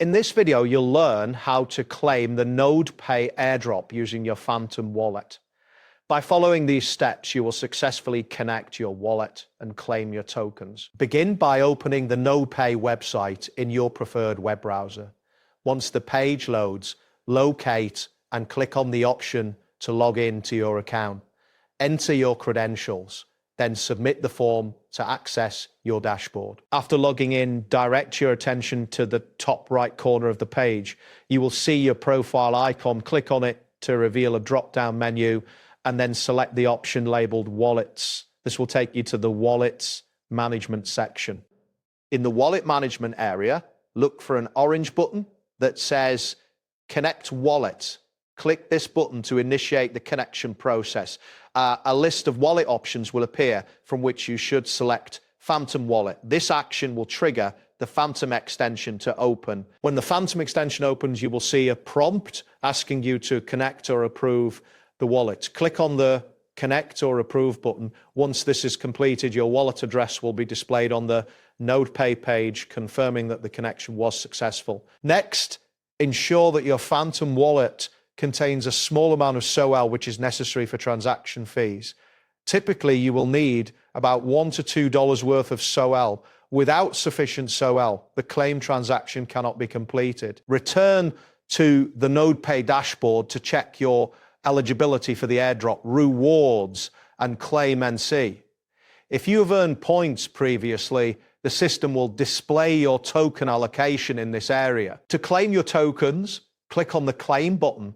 In this video, you'll learn how to claim the Nodepay airdrop using your Phantom wallet. By following these steps, you will successfully connect your wallet and claim your tokens. Begin by opening the Nodepay website in your preferred web browser. Once the page loads, locate and click on the option to log in to your account. Enter your credentials, then submit the form to access your dashboard. After logging in, direct your attention to the top right corner of the page. You will see your profile icon. Click on it to reveal a drop-down menu and then select the option labeled Wallets. This will take you to the Wallets Management section. In the Wallet Management area, look for an orange button that says Connect Wallet. Click this button to initiate the connection process. A list of wallet options will appear from which you should select Phantom Wallet. This action will trigger the Phantom extension to open. When the Phantom extension opens, you will see a prompt asking you to connect or approve the wallet. Click on the Connect or Approve button. Once this is completed, your wallet address will be displayed on the Nodepay page, confirming that the connection was successful. Next, ensure that your Phantom wallet contains a small amount of SOL which is necessary for transaction fees. Typically, you will need about $1 to $2 worth of SOL. Without sufficient SOL, the claim transaction cannot be completed. Return to the Nodepay dashboard to check your eligibility for the airdrop, rewards, and claim NC. If you have earned points previously, the system will display your token allocation in this area. To claim your tokens, click on the Claim button.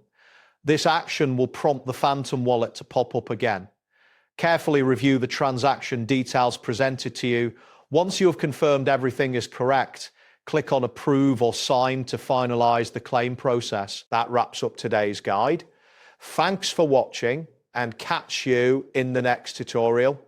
This action will prompt the Phantom wallet to pop up again. Carefully review the transaction details presented to you. Once you have confirmed everything is correct, click on Approve or Sign to finalize the claim process. That wraps up today's guide. Thanks for watching and catch you in the next tutorial.